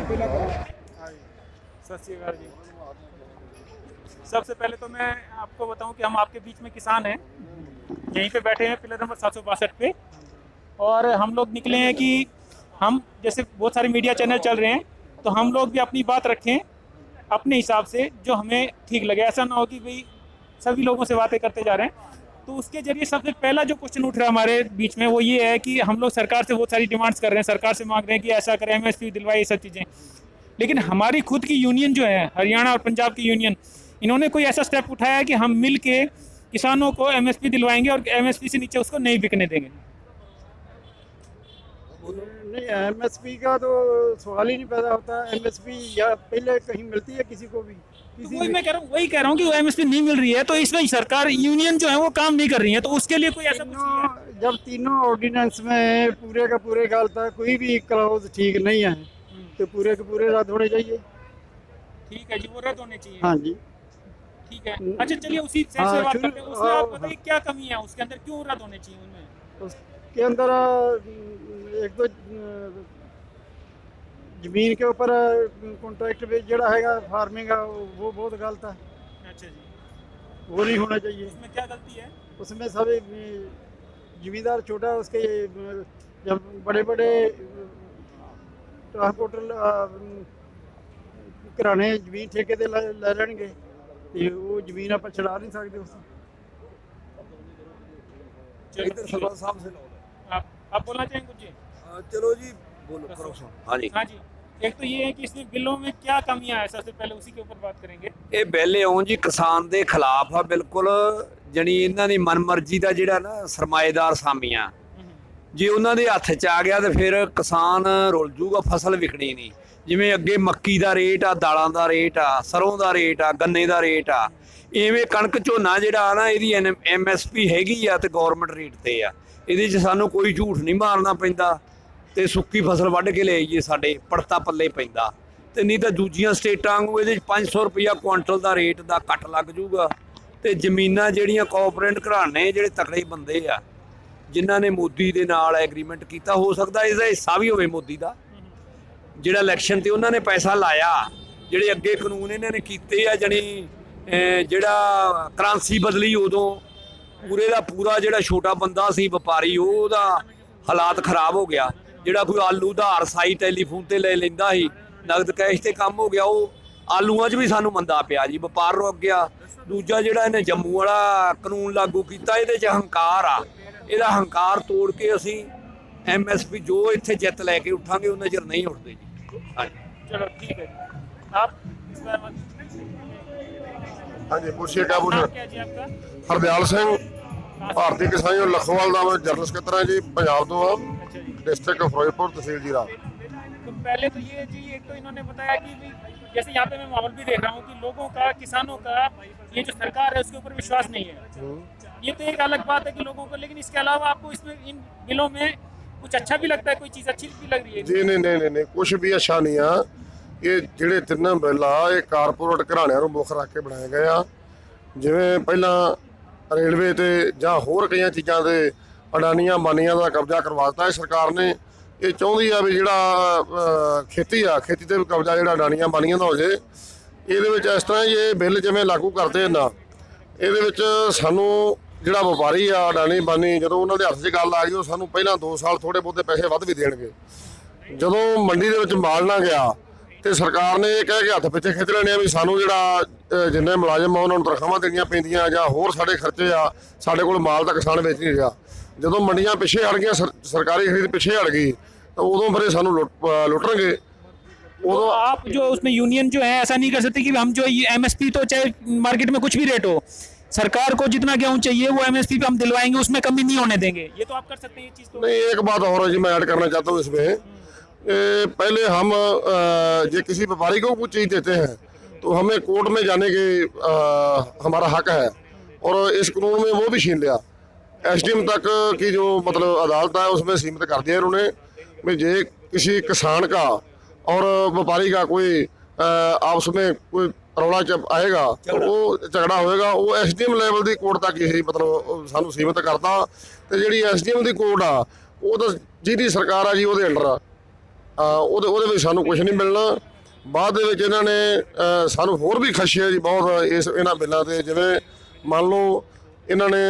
सत श्री अकाल जी। सबसे पहले तो मैं आपको बताऊं कि हम आपके बीच में किसान हैं, यहीं पे बैठे हैं पिलर नंबर 762 पे। और हम लोग निकले हैं कि हम जैसे बहुत सारे मीडिया चैनल चल रहे हैं, तो हम लोग भी अपनी बात रखें अपने हिसाब से जो हमें ठीक लगे। ऐसा ना हो कि भाई सभी लोगों से बातें करते जा रहे हैं। तो उसके जरिए सबसे पहला जो क्वेश्चन उठ रहा है हमारे बीच में वो ये है कि हम लोग सरकार से बहुत सारी डिमांड्स कर रहे हैं, सरकार से मांग रहे हैं कि ऐसा करें, एमएसपी दिलवाए, ये सब चीज़ें। लेकिन हमारी खुद की यूनियन जो है, हरियाणा और पंजाब की यूनियन, इन्होंने कोई ऐसा स्टेप उठाया है कि हम मिल के किसानों को एमएसपी दिलवाएंगे और एमएसपी से नीचे उसको नहीं बिकने देंगे। नहीं, एमएसपी का तो सवाल ही नहीं पैदा होता। एमएसपी या पहले कहीं मिलती है किसी को भी, तो वही कह रहा हूँ कि वो एमएसपी नहीं मिल रही है, तो इसमें सरकार यूनियन जो है वो काम नहीं कर रही है, तो उसके लिए कोई ऐसा कुछ नहीं है। जब तीनों ऑर्डिनेंस में पूरे का पूरे गालता कोई भी क्लॉज ठीक नहीं है तो पूरे के पूरे रद्द होने चाहिए। ठीक है जी, वो रद्द होने चाहिए। हाँ जी, ठीक है। अच्छा चलिए उसी से बात करते हैं। उसमें आप बताइए क्या कमी है उसके अंदर, क्यों रद्द होने चाहिए उनमें? उसके अंदर एक तो जमीन के ऊपर कॉन्ट्रैक्ट पे जड़ा है फार्मिंग का वो बहुत गलत है। अच्छा जी, वो नहीं होना चाहिए। उसमें क्या गलती है? उसमें सब जमींदार छोटा है, उसके जब बड़े बड़े ट्रांसपोर्टर घराने जमीन ठेके ते ले लैणगे ते वो जमीन आप छड़ा नहीं सकते उससे। इधर सरपंच साहब से आप बोलना चाहेंगे कुछ जी? चलो जी बोलो करो। हाँ जी, हाँ जी। एक तो ये है कि इसमें बिलों में क्या कमियां है, सबसे पहले उसी के ऊपर बात करेंगे। ਇਹ ਬਿੱਲ ਆਉਣ ਜੀ ਕਿਸਾਨ ਦੇ ਖਿਲਾਫ ਆ ਬਿਲਕੁਲ। ਜਣੀ ਇਹਨਾਂ ਦੀ ਮਨਮਰਜ਼ੀ ਦਾ ਜਿਹੜਾ ਨਾ ਸਰਮਾਏਦਾਰ ਸਾਮੀਆਂ ਜੇ ਉਹਨਾਂ ਦੇ ਹੱਥ 'ਚ ਆ ਗਿਆ ਤੇ ਫਿਰ ਕਿਸਾਨ ਰੁਲ ਜੂਗਾ, ਫਸਲ ਵਿਕਣੀ ਨਹੀਂ। ਜਿਵੇਂ ਅੱਗੇ ਮੱਕੀ ਦਾ ਰੇਟ ਆ, ਦਾਲਾਂ ਦਾ ਰੇਟ ਆ, ਸਰੋਂ ਦਾ ਰੇਟ ਆ, ਗੰਨੇ ਦਾ ਰੇਟ ਆ, ਇਵੇਂ ਕਣਕ ਝੋਨਾ ਜਿਹੜਾ ਆ ਨਾ ਇਹਦੀ MSP ਹੈਗੀ ਆ ਤੇ ਗਵਰਨਮੈਂਟ ਰੇਟ ਤੇ ਆ। ਇਹਦੇ 'ਚ ਸਾਨੂੰ ਕੋਈ ਝੂਠ ਨਹੀਂ ਮਾਰਨਾ ਪੈਂਦਾ ਤੇ ਸੁੱਕੀ ਫਸਲ ਵੱਢ ਕੇ ਲੈ ਆਈਏ, ਸਾਡੇ ਪੜਤਾ ਪੱਲੇ ਪੈਂਦਾ। ਤੇ ਨਹੀਂ ਤਾਂ ਦੂਜੀਆਂ ਸਟੇਟਾਂ ਵਾਂਗੂ ਇਹਦੇ 'ਚ 500 ਰੁਪਈਆ ਕੁਆਂਟਲ ਦਾ ਰੇਟ ਦਾ ਕੱਟ ਲੱਗ ਜੂਗਾ। ਤੇ ਜ਼ਮੀਨਾਂ ਜਿਹੜੀਆਂ ਕੋਆਪਰੇਟ ਘਰਾਣੇ ਜਿਹੜੇ ਤਕੜੇ ਬੰਦੇ ਆ ਜਿਨ੍ਹਾਂ ਨੇ ਮੋਦੀ ਦੇ ਨਾਲ ਐਗਰੀਮੈਂਟ ਕੀਤਾ, ਹੋ ਸਕਦਾ ਇਹਦਾ ਹਿੱਸਾ ਵੀ ਹੋਵੇ ਮੋਦੀ ਦਾ, ਜਿਹੜਾ ਇਲੈਕਸ਼ਨ ਤੇ ਉਹਨਾਂ ਨੇ ਪੈਸਾ ਲਾਇਆ। ਜਿਹੜੇ ਅੱਗੇ ਕਾਨੂੰਨ ਇਹਨਾਂ ਨੇ ਕੀਤੇ ਆ, ਜਣੀ ਜਿਹੜਾ ਕਰੰਸੀ ਬਦਲੀ ਉਦੋਂ ਪੂਰੇ ਦਾ ਪੂਰਾ ਜਿਹੜਾ ਛੋਟਾ ਬੰਦਾ ਸੀ ਵਪਾਰੀ ਉਹਦਾ ਹਾਲਾਤ ਖਰਾਬ ਹੋ ਗਿਆ। ਜਿਹੜਾ ਕੋਈ ਆਲੂ ਉਧਾਰ ਸਾਈ ਟੈਲੀਫੋਨ ਤੇ ਲੈ ਲੈਂਦਾ ਸੀ, ਨਗਦ ਕੈਸ਼ ਤੇ ਕੰਮ ਹੋ ਗਿਆ, ਉਹ ਆਲੂਆਂ 'ਚ ਵੀ ਸਾਨੂੰ ਮੰਦਾ ਪਿਆ ਜੀ, ਵਪਾਰ ਰੁਕ ਗਿਆ। ਦੂਜਾ ਜਿਹੜਾ ਇਹਨੇ ਜੰਮੂ ਵਾਲਾ ਕਾਨੂੰਨ ਲਾਗੂ ਕੀਤਾ, ਇਹਦੇ 'ਚ ਹੰਕਾਰ ਆ। ਇਹਦਾ ਹੰਕਾਰ ਤੋੜ ਕੇ ਅਸੀਂ MSP ਜੋ ਇੱਥੇ ਜਿੱਤ ਲੈ ਕੇ ਉੱਠਾਂਗੇ ਉਹਨਾਂ ਚਿਰ ਨਹੀਂ ਉੱਠਦੇ ਜੀ। ਹਾਂਜੀ चलो ठीक है। आप हाँ जी, पूछिए क्या पूछ नाम रहे? क्या जी आपका? हरदयाल सिंह, भारतीय किसान यूनियन लखोवाल का मैं जनरल सकत्तर है जी, पंजाब तो हाँ, अच्छा जी। डिस्ट्रिक्ट फिरोजपुर, तहसील जीरा। तो पहले तो ये जी, एक तो इन्होंने बताया कि भी जैसे यहाँ पे मैं माहौल भी देख रहा हूँ कि लोगों का, किसानों का, ये जो सरकार है उसके ऊपर विश्वास नहीं है। ये तो एक अलग बात है कि लोगों को, लेकिन इसके अलावा आपको इसमें इन बिलों में कुछ अच्छा भी लगता है, कोई चीज़ अच्छी भी लग रही है? जी नहीं, कुछ भी अच्छा नहीं है। ये ਜਿਹੜੇ ਤਿੰਨ ਬਿੱਲ ਆ ਇਹ ਕਾਰਪੋਰੇਟ ਘਰਾਣਿਆਂ ਨੂੰ ਮੁੱਖ ਰੱਖ ਕੇ ਬਣਾਏ ਗਏ ਆ। ਜਿਵੇਂ ਪਹਿਲਾਂ ਰੇਲਵੇ ਤੇ ਜਾਂ ਹੋਰ ਕਈਆਂ ਚੀਜ਼ਾਂ ਤੇ ਅਡਾਨੀਆਂ ਮਾਨੀਆਂ ਦਾ ਕਬਜ਼ਾ ਕਰਵਾ ਦਿੱਤਾ ਹੈ ਸਰਕਾਰ ਨੇ। ਇਹ ਚਾਹੁੰਦੀ ਆ ਵੀ ਜਿਹੜਾ ਖੇਤੀ ਆ, ਖੇਤੀ ਤੇ ਵੀ ਕਬਜ਼ਾ ਜਿਹੜਾ ਅਡਾਨੀਆਂ ਮਾਨੀਆਂ ਦਾ ਹੋ ਜੇ। ਇਹਦੇ ਵਿੱਚ ਇਸ ਤਰ੍ਹਾਂ ਇਹ ਬਿੱਲ ਜਿਵੇਂ ਲਾਗੂ ਕਰਦੇ ਨਾ, ਇਹਦੇ ਵਿੱਚ ਸਾਨੂੰ ਜਿਹੜਾ ਵਪਾਰੀ ਆ ਅਡਾਨੀ ਬਾਨੀ, ਜਦੋਂ ਉਹਨਾਂ ਦੇ ਹੱਥ 'ਚ ਗੱਲ ਆ ਗਈ ਉਹ ਸਾਨੂੰ ਪਹਿਲਾਂ 2 ਸਾਲ ਥੋੜ੍ਹੇ ਬਹੁਤੇ ਪੈਸੇ ਵੱਧ ਵੀ ਦੇਣਗੇ। ਜਦੋਂ ਮੰਡੀ ਦੇ ਵਿੱਚ ਮਾਲ ਨਾ ਗਿਆ ਤੇ ਸਰਕਾਰ ਨੇ ਇਹ ਕਹਿ ਕੇ ਹੱਥ ਪਿੱਛੇ ਖਿੱਚ ਲੈਣੇ ਆ ਵੀ ਸਾਨੂੰ ਜਿਹੜਾ ਜਿੰਨੇ ਮੁਲਾਜ਼ਮ ਆ ਉਹਨਾਂ ਨੂੰ ਤਨਖਾਹਾਂ ਦੇਣੀਆਂ ਪੈਂਦੀਆਂ ਜਾਂ ਹੋਰ ਸਾਡੇ ਖਰਚੇ ਆ, ਸਾਡੇ ਕੋਲ ਮਾਲ ਤਾਂ ਕਿਸਾਨ ਵੇਚ ਨਹੀਂ ਰਿਹਾ। ਜਦੋਂ ਮੰਡੀਆਂ ਪਿੱਛੇ ਹਟ ਗਈਆਂ, ਸਰਕਾਰੀ ਖਰੀਦ ਪਿੱਛੇ ਹਟ ਗਈ, ਤਾਂ ਉਦੋਂ ਫਿਰ ਸਾਨੂੰ ਲੁੱਟਣਗੇ। तो आप जो उसमें यूनियन जो है ऐसा नहीं कर सकते कि हम जो MSP, तो चाहे मार्केट में कुछ भी रेट हो, सरकार को जितना गेहूं चाहिए वो MSP पे हम दिलवाएंगे, उसमें कमी नहीं होने देंगे। ये तो आप कर सकते हैं, ये चीज़ तो नहीं। एक बात और है जी, मैं ऐड करना चाहता हूँ इसमें। पहले हम जो किसी व्यापारी को कुछ चीज़ देते हैं तो हमें कोर्ट में जाने के हमारा हक है, और इस कानून में वो भी छीन लिया। SDM तक की जो मतलब अदालत है उसमें सीमित कर दिया इन्होंने। भी जे किसी किसान का और व्यापारी का कोई आपस में कोई रौला जब आएगा तो वो झगड़ा होएगा, वो SDM ਲੈਵਲ ਦੀ ਕੋਰਟ ਤੱਕ ਹੀ ਮਤਲਬ ਸਾਨੂੰ ਸੀਮਿਤ ਕਰਤਾ। ਤੇ ਜਿਹੜੀ SDM ਦੀ ਕੋਰਟ ਆ ਉਹ ਤਾਂ ਜਿਹਦੀ ਸਰਕਾਰ ਆ ਜੀ ਉਹਦੇ ਅੰਡਰ ਆ। ਉਹਦੇ ਵਿੱਚ ਸਾਨੂੰ ਕੁਝ ਨਹੀਂ ਮਿਲਣਾ। ਬਾਅਦ ਦੇ ਵਿੱਚ ਇਹਨਾਂ ਨੇ ਸਾਨੂੰ ਹੋਰ ਵੀ ਖਸ਼ਿਆ ਜੀ ਬਹੁਤ ਇਹਨਾਂ ਬਿੱਲਾਂ ਤੇ। ਜਿਵੇਂ ਮੰਨ ਲਓ ਇਹਨਾਂ ਨੇ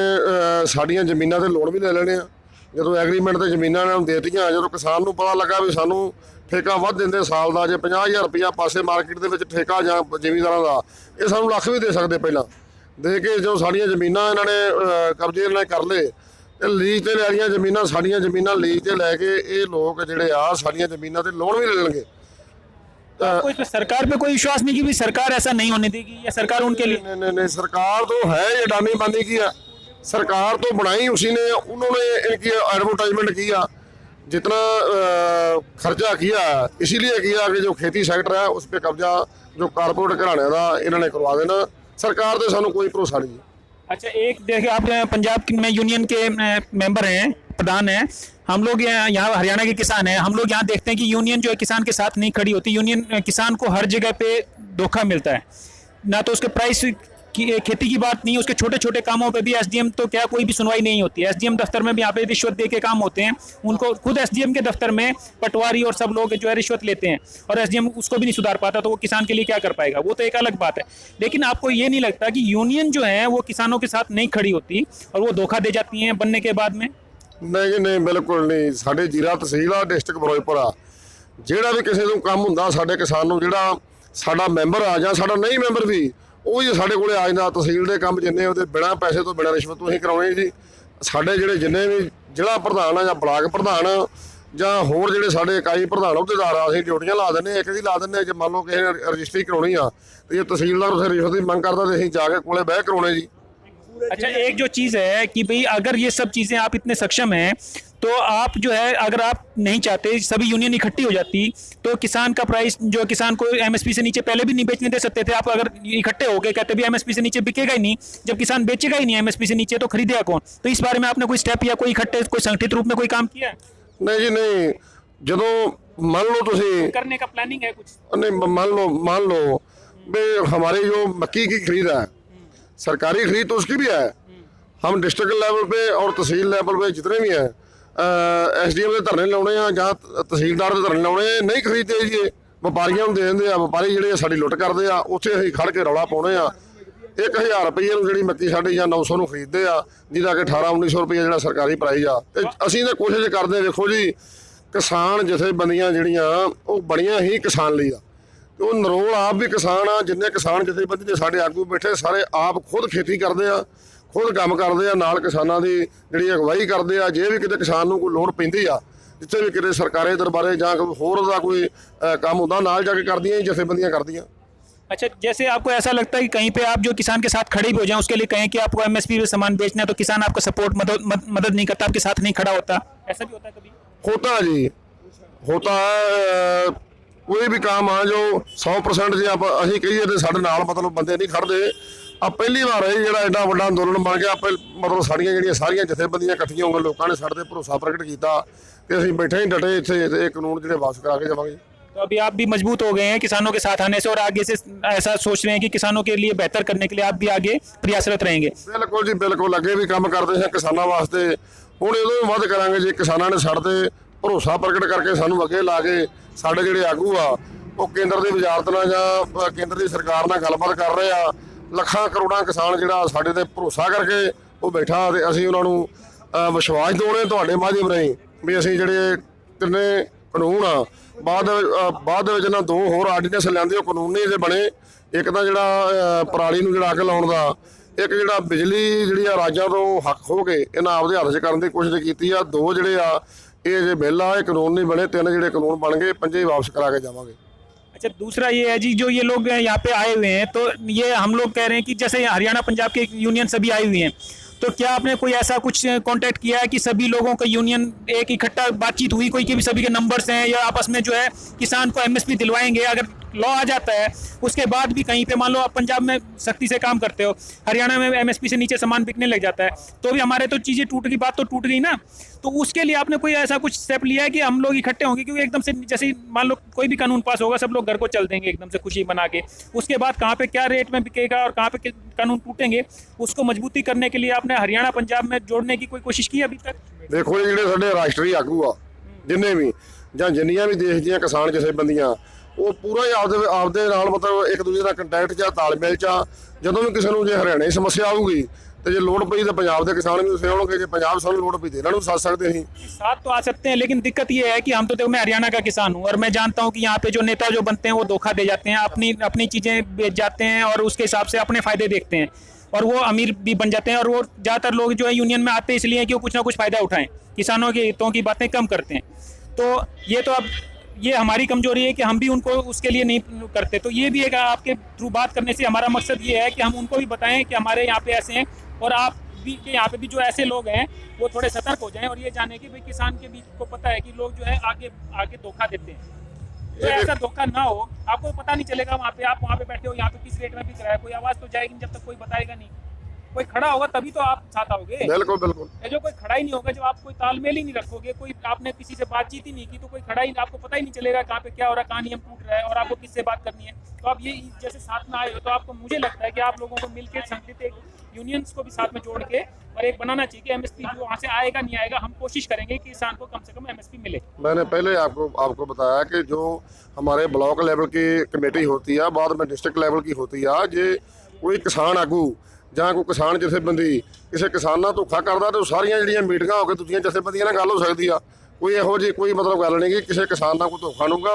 ਸਾਡੀਆਂ ਜ਼ਮੀਨਾਂ ਤੇ ਲੋਨ ਵੀ ਲੈ ਲੈਣੇ ਆ। ਜਦੋਂ ਐਗਰੀਮੈਂਟ ਤੇ ਜ਼ਮੀਨਾਂ ਇਹਨਾਂ ਨੂੰ ਦੇਤੀਆਂ, ਜਦੋਂ ਕਿਸਾਨ ਨੂੰ ਪਤਾ ਲੱਗਾ ਵੀ ਸਾਨੂੰ ਠੇਕਾ ਵੱਧ ਦਿੰਦੇ ਸਾਲ ਦਾ, ਜੇ 50,000 ਰੁਪਇਆ ਪਾਸੇ ਮਾਰਕੀਟ ਦੇ ਵਿੱਚ ਠੇਕਾ ਜਾਂ ਜ਼ਿਮੀਂਦਾਰਾਂ ਦਾ, ਇਹ ਸਾਨੂੰ ਲੱਖ ਵੀ ਦੇ ਸਕਦੇ ਪਹਿਲਾਂ ਦੇ ਕੇ। ਜਦੋਂ ਸਾਡੀਆਂ ਜ਼ਮੀਨਾਂ ਇਹਨਾਂ ਨੇ ਕਬਜ਼ੇ ਨਾਲ ਕਰ ਲਏ ਤੇ ਲੀਜ਼ ਤੇ ਲੈ ਲਈਆਂ ਜ਼ਮੀਨਾਂ, ਸਾਡੀਆਂ ਜ਼ਮੀਨਾਂ ਲੀਜ਼ ਤੇ ਲੈ ਕੇ ਇਹ ਲੋਕ ਜਿਹੜੇ ਆ ਸਾਡੀਆਂ ਜ਼ਮੀਨਾਂ ਤੇ ਲੋਨ ਵੀ ले लेंगे। आपको इस पे सरकार पे कोई विश्वास नहीं कि भी सरकार ऐसा नहीं होने देगी, या सरकार उनके लिए? नहीं, सरकार तो है ये अडानी बानी किया, सरकार तो बनाई उसी ने, उन्होंने इनकी एडवर्टाइजमेंट किया, जितना खर्चा किया इसीलिए किया कि जो खेती सेक्टर है उस पर कब्जा जो कारपोरेट घराने का इन्होंने करवा देना। सरकार से सानू कोई भरोसा नहीं। अच्छा, एक देखिए, आप पंजाब में यूनियन के मेंबर हैं, प्रधान हैं, हम लोग यहाँ हरियाणा के किसान हैं, हम लोग यहाँ देखते हैं कि यूनियन जो है किसान के साथ नहीं खड़ी होती। यूनियन किसान को हर जगह पे धोखा मिलता है, ना तो उसके प्राइस की खेती की बात नहीं, उसके छोटे छोटे कामों पे भी एसडीएम तो क्या कोई भी सुनवाई नहीं होती है। एसडीएम दफ्तर में भी यहाँ पे रिश्वत दे के काम होते हैं, उनको खुद एसडीएम के दफ्तर में पटवारी और सब लोग जो है रिश्वत लेते हैं, और एसडीएम उसको भी नहीं सुधार पाता, तो वो किसान के लिए क्या कर पाएगा, वो तो एक अलग बात है। लेकिन आपको ये नहीं लगता कि यूनियन जो है वो किसानों के साथ नहीं खड़ी होती और वो धोखा दे जाती हैं बनने के बाद में? नहीं नहीं, बिल्कुल नहीं। साढ़े जीरा तहसील आ, डिस्ट्रिक्ट फिरोजपुर आ, ਜਿਹੜਾ ਵੀ ਕਿਸੇ ਨੂੰ ਕੰਮ ਹੁੰਦਾ ਸਾਡੇ ਕਿਸਾਨ ਨੂੰ, ਜਿਹੜਾ ਸਾਡਾ ਮੈਂਬਰ ਆ ਜਾਂ ਸਾਡਾ ਨਹੀਂ ਮੈਂਬਰ ਵੀ, ਉਹ ਹੀ ਸਾਡੇ ਕੋਲੇ ਆ ਜਾਂਦਾ। ਤਹਿਸੀਲ ਦੇ ਕੰਮ ਜਿੰਨੇ ਉਹਦੇ ਬਿਨਾਂ ਪੈਸੇ ਤੋਂ ਬਿਨਾਂ ਰਿਸ਼ਵਤ ਤੋਂ ਹੀ ਕਰਾਉਣੇ ਜੀ। ਸਾਡੇ ਜਿਹੜੇ ਜਿੰਨੇ ਵੀ ਜ਼ਿਲ੍ਹਾ ਪ੍ਰਧਾਨ ਆ ਜਾਂ ਬਲਾਕ ਪ੍ਰਧਾਨ ਜਾਂ ਹੋਰ ਜਿਹੜੇ ਸਾਡੇ ਇਕਾਈ ਪ੍ਰਧਾਨ ਅਹੁਦੇਦਾਰ ਆ, ਅਸੀਂ ਡਿਊਟੀਆਂ ਲਾ ਦਿੰਦੇ, ਇੱਕ ਦੀ ਲਾ ਦਿੰਦੇ। ਜੇ ਮੰਨ ਲਓ ਕਿਸੇ ਨੇ ਰਜਿਸਟਰੀ ਕਰਾਉਣੀ ਆ ਤੇ ਜੇ ਤਹਿਸੀਲਦਾਰ ਉਸੇ ਰਿਸ਼ਵਤ ਦੀ ਮੰਗ ਕਰਦਾ ਤੇ ਅਸੀਂ ਜਾ ਕੇ ਕੋਲੇ ਬਹਿ ਕਰਾਉਣੇ ਜੀ। अच्छा, एक जो चीज़ है कि भाई अगर ये सब चीज़ें आप इतने सक्षम हैं, तो आप जो है अगर आप नहीं चाहते सभी यूनियन इकट्ठी हो जाती, तो किसान का प्राइस जो किसान को एमएसपी से नीचे पहले भी नहीं बेचने दे सकते थे। आप अगर इकट्ठे हो गए कहते भी एमएसपी से नीचे बिकेगा ही नहीं, जब किसान बेचेगा ही नहीं एमएसपी से नीचे तो खरीदेगा कौन? तो इस बारे में आपने कोई स्टेप या कोई इकट्ठे कोई संगठित रूप में कोई काम किया है? नहीं जी नहीं। ਜਦੋਂ मान लो तुसी करने का प्लानिंग है कुछ? नहीं, मान लो भी हमारी जो मक्की की खरीद है, सरकारी खरीद तो उसकी भी है। हम डिस्ट्रिक्ट लेवल पे और तहसील लेवल पे जितने भी हैं एसडीएम के धरने लाने आ ਜਾਂ ਤਹਿਸੀਲਦਾਰ ਦੇ ਧਰਨੇ ਲਾਉਣੇ, ਨਹੀਂ ਖਰੀਦਦੇ ਜੀ, ਵਪਾਰੀਆਂ ਨੂੰ ਦੇ ਦਿੰਦੇ ਆ। ਵਪਾਰੀ ਜਿਹੜੇ ਸਾਡੀ ਲੁੱਟ ਕਰਦੇ ਆ, ਉੱਥੇ ਅਸੀਂ ਖੜ ਕੇ ਰੌਲਾ ਪਾਉਣੇ ਆ। 1000 ਰੁਪਏ ਨੂੰ ਜਿਹੜੀ ਮੱਕੀ ਸਾਡੀ ਜਾਂ 900 ਨੂੰ ਖਰੀਦਦੇ ਆ, ਜਿਹਦਾ ਕਿ 1800-1900 ਰੁਪਏ ਜਿਹੜਾ ਸਰਕਾਰੀ ਪ੍ਰਾਈਜ਼ ਆ। ਤੇ ਅਸੀਂ ਤਾਂ ਕੋਸ਼ਿਸ਼ ਕਰਦੇ, ਵੇਖੋ ਜੀ, ਕਿਸਾਨ ਜਥੇਬੰਦੀਆਂ ਜਿਹੜੀਆਂ ਉਹ ਬੜੀਆਂ ਹੀ ਕਿਸਾਨ ਲਈ ਆ, ਤੇ ਉਹ ਨਰੋਲ ਆਪ ਵੀ ਕਿਸਾਨ ਆ। ਜਿੰਨੇ ਕਿਸਾਨ ਜਥੇਬੰਦੀ ਦੇ ਸਾਡੇ ਆਗੂ ਬੈਠੇ ਸਾਰੇ ਆਪ ਖੁਦ ਖੇਤੀ ਕਰਦੇ ਆ, ਖੁਦ ਕੰਮ ਕਰਦੇ ਆ, ਨਾਲ ਕਿਸਾਨਾਂ ਦੀ ਜਿਹੜੀ ਅਗਵਾਈ ਕਰਦੇ ਆ। ਜੇ ਵੀ ਕਿਤੇ ਕਿਸਾਨ ਨੂੰ ਕੋਈ ਲੋੜ ਪੈਂਦੀ ਆ, ਜਿੱਥੇ ਵੀ ਕਿਤੇ ਸਰਕਾਰੀ ਦਰਬਾਰੇ ਜਾਂ ਹੋਰ ਦਾ ਕੋਈ ਕੰਮ ਹੁੰਦਾ, ਨਾਲ ਜਾ ਕੇ ਕਰਦੀਆਂ ਹੀ ਜਥੇਬੰਦੀਆਂ ਕਰਦੀਆਂ। अच्छा, जैसे आपको ऐसा लगता है कि कहीं पे आप जो किसान के साथ खड़े भी हो जाएं, उसके लिए कहें कि आपको एमएसपी पे सामान बेचना है, तो किसान आपका सपोर्ट मदद नहीं करता, आपके साथ नहीं खड़ा होता, ऐसा भी होता है कभी? होता है जी, होता है। कोई भी काम आ जो 100% ਜੇ ਆਪਾਂ ਅਸੀਂ ਕਹੀਏ ਤੇ ਸਾਡੇ ਨਾਲ ਮਤਲਬ ਬੰਦੇ ਨਹੀਂ ਖੜਦੇ। ਆ ਪਹਿਲੀ ਵਾਰ ਹੈ ਜਿਹੜਾ ਐਡਾ ਵੱਡਾ ਅੰਦੋਲਨ ਬਣ ਗਿਆ। ਮਤਲਬ ਸਾਡੀਆਂ ਜਿਹੜੀਆਂ ਸਾਰੀਆਂ ਜਥੇਬੰਦੀਆਂ ਇਕੱਠੀਆਂ ਹੋ ਕੇ ਲੋਕਾਂ ਨੇ ਸਾਡੇ ਤੇ ਭਰੋਸਾ ਪ੍ਰਗਟ ਕੀਤਾ ਤੇ ਅਸੀਂ ਬੈਠੇ ਹੀ ਡਟੇ ਇੱਥੇ ਤੇ ਇਹ ਕਾਨੂੰਨ ਜਿਹੜੇ ਵਾਪਸ ਕਰਾ ਕੇ ਜਾਵਾਂਗੇ। तो अभी आप भी मजबूत हो गए हैं किसानों के साथ आने से, और आगे से ऐसा सोच रहे हैं कि किसानों के लिए बेहतर करने के लिए आप भी आगे प्रयासरत रहेंगे? बिल्कुल जी, बिल्कुल। ਅੱਗੇ ਵੀ ਕੰਮ ਕਰਦੇ ਹਾਂ ਕਿਸਾਨਾਂ ਵਾਸਤੇ, ਹੁਣ ਇਹਦੋਂ ਵੀ ਵੱਧ ਕਰਾਂਗੇ ਜੇ ਕਿਸਾਨਾਂ ਨੇ ਸਾਡੇ ਤੇ ਭਰੋਸਾ ਪ੍ਰਗਟ ਕਰਕੇ ਸਾਨੂੰ ਅੱਗੇ ਲਾ ਕੇ ਸਾਡੇ ਜਿਹੜੇ ਆਗੂ ਆ ਉਹ ਕੇਂਦਰ ਦੀ ਵਜ਼ਾਰਤ ਨਾਲ ਜਾਂ ਕੇਂਦਰ ਦੀ ਸਰਕਾਰ ਨਾਲ ਗੱਲਬਾਤ ਕਰ ਰਹੇ ਆ। ਲੱਖਾਂ ਕਰੋੜਾਂ ਕਿਸਾਨ ਜਿਹੜਾ ਸਾਡੇ ਤੇ ਭਰੋਸਾ ਕਰਕੇ ਉਹ ਬੈਠਾ, ਤੇ ਅਸੀਂ ਉਹਨਾਂ ਨੂੰ ਵਿਸ਼ਵਾਸ ਦਿਵਾਉਣੇ ਤੁਹਾਡੇ ਮਾਧਿਅਮ ਰਾਹੀਂ ਵੀ ਅਸੀਂ ਜਿਹੜੇ ਤਿੰਨੇ ਕਾਨੂੰਨ ਆ ਬਾਅਦ ਦੇ ਵਿੱਚ ਇਹਨਾਂ 2 ਹੋਰ ਆਰਡੀਨੈਂਸ ਲਿਆਂਦੇ, ਉਹ ਕਾਨੂੰਨੀ ਜੇ ਬਣੇ। ਇੱਕ ਤਾਂ ਜਿਹੜਾ ਪਰਾਲੀ ਨੂੰ ਜਿਹੜਾ ਅੱਗ ਲਾਉਣ ਦਾ, ਇੱਕ ਜਿਹੜਾ ਬਿਜਲੀ ਜਿਹੜੀ ਆ ਰਾਜਾਂ ਤੋਂ ਹੱਕ ਖੋਹ ਕੇ ਇਹਨਾਂ ਆਪਦੇ ਹੱਥ 'ਚ ਕਰਨ ਦੀ ਕੋਸ਼ਿਸ਼ ਕੀਤੀ ਆ। 2 ਜਿਹੜੇ ਆ ਇਹ ਜੇ ਬਿੱਲ ਆ, ਇਹ ਕਾਨੂੰਨ ਨਹੀਂ ਬਣੇ। 3 ਜਿਹੜੇ ਕਾਨੂੰਨ ਬਣ ਗਏ, 5 ਹੀ ਵਾਪਸ करा के जावांगे। अच्छा, दूसरा ये है जी, जो ये लोग यहाँ पे आए हुए हैं, तो ये हम लोग कह रहे हैं कि जैसे हरियाणा पंजाब के यूनियन सभी आए हुए हैं, तो क्या आपने कोई ऐसा कुछ कांटेक्ट किया है कि सभी लोगों का यूनियन एक इकट्ठा बातचीत हुई कोई कि भी सभी के नंबर्स हैं, या आपस में जो है किसान को एमएसपी दिलवाएंगे? अगर लॉ आ जाता है उसके बाद भी कहीं पे मान लो आप पंजाब में सख्ती से काम करते हो, हरियाणा में एमएसपी से नीचे सामान बिकने लग जाता है, तो भी हमारे तो चीज़ें टूट गई, बात तो टूट गई ना। तो उसके लिए आपने कोई ऐसा कुछ स्टेप लिया है कि हम लोग इकट्ठे होंगे? क्योंकि एकदम से जैसे मान लो कोई भी कानून पास होगा, सब लोग घर को चल देंगे एकदम से खुशी बना के, उसके बाद कहाँ पे क्या रेट में बिकेगा और कहाँ पे कानून टूटेंगे, उसको मजबूती करने के लिए आपने हरियाणा पंजाब में जोड़ने की कोई कोशिश की अभी तक? देखो जी, ਜਿਹੜੇ ਸਾਡੇ ਰਾਸ਼ਟਰੀ ਆਗੂ ਆ ਜਿੰਨੇ ਵੀ ਜਾਂ ਜਿੰਨੀਆਂ ਵੀ ਦੇਸ਼ ਦੀਆਂ ਕਿਸਾਨ ਜਥੇਬੰਦੀਆਂ ਉਹ ਪੂਰਾ ਹੀ ਆਪਦੇ ਨਾਲ ਮਤਲਬ ਇੱਕ ਦੂਜੇ ਦਾ ਕੰਟੈਕਟ 'ਚ ਤਾਲਮੇਲ 'ਚ ਆ। ਜਦੋਂ ਵੀ ਕਿਸੇ ਨੂੰ ਜੇ ਹਰਿਆਣੇ ਦੀ ਸਮੱਸਿਆ ਆਊਗੀ तो जो लोड़ पई तो पंजाब के किसान भी उसे होंगे, जो पंजाब सानू लोड़ पई तो इन्हां नूं भी साथ सकते हैं। साथ तो आ सकते हैं, लेकिन दिक्कत ये है कि हम तो देखो, मैं हरियाणा का किसान हूँ और मैं जानता हूँ कि यहाँ पे जो नेता जो बनते हैं वो धोखा दे जाते हैं, अपनी चीज़ें बेच जाते हैं और उसके हिसाब से अपने फायदे देखते हैं और वो अमीर भी बन जाते हैं। और वो ज़्यादातर लोग जो है यूनियन में आते हैं इसलिए है कि वो कुछ ना कुछ फ़ायदा उठाएं, किसानों के हितों की बातें कम करते हैं। तो ये तो अब ये हमारी कमजोरी है कि हम भी उनको उसके लिए नहीं करते। तो ये भी एक आपके थ्रू बात करने से हमारा मकसद ये है कि हम उनको भी बताएं कि हमारे यहाँ पे ऐसे हैं और आप भी के यहाँ पे भी जो ऐसे लोग हैं वो थोड़े सतर्क हो जाएं और ये जाने कि भाई किसान के भी को पता है कि लोग जो है आगे धोखा देते हैं। तो ऐसा धोखा ना हो, आपको पता नहीं चलेगा वहाँ पे, आप वहाँ पे बैठे हो यहाँ पे किस रेट में बिक रहा है, कोई आवाज़ तो जाएगी जब तक कोई बताएगा नहीं। कोई खड़ा होगा तभी तो आप साथ आओगे। बिल्कुल बिल्कुल। जो कोई खड़ा ही नहीं होगा, जब आप कोई तालमेल ही नहीं रखोगे, कोई आपने किसी से बातचीत ही नहीं की, तो कोई खड़ा ही, आपको पता ही नहीं चलेगा कहाँ पे क्या हो रहा है, कहाँ नियम टूट रहा है और आपको किससे बात करनी है। तो आप ये जैसे साथ में आए हो तो आपको, मुझे लगता है कि आप लोगों को मिलकर संगठित एक यूनियंस को भी साथ में जोड़ के और एक बनाना चाहिए कि एमएसपी जो वहाँ से आएगा नहीं आएगा, हम कोशिश करेंगे कि किसान को कम से कम एमएसपी मिले। मैंने पहले आपको बताया कि जो हमारे ब्लॉक लेवल की कमेटी होती है, बाद में डिस्ट्रिक्ट लेवल की होती है, जे कोई किसान आगू ਜਾਂ ਕੋਈ ਕਿਸਾਨ ਜਥੇਬੰਦੀ ਕਿਸੇ ਕਿਸਾਨ ਨਾਲ ਧੋਖਾ ਕਰਦਾ ਤੇ ਸਾਰੀਆਂ ਜਿਹੜੀਆਂ ਮੀਟਿੰਗਾਂ ਹੋ ਕੇ ਦੂਜੀਆਂ ਜਥੇਬੰਦੀਆਂ ਨਾਲ ਗੱਲ ਹੋ ਸਕਦੀ ਆ। ਕੋਈ ਇਹੋ ਜਿਹੀ ਕੋਈ ਮਤਲਬ ਗੱਲ ਨਹੀਂ ਕਿ ਕਿਸੇ ਕਿਸਾਨ ਨਾਲ ਕੋਈ ਧੋਖਾ ਨੂਗਾ।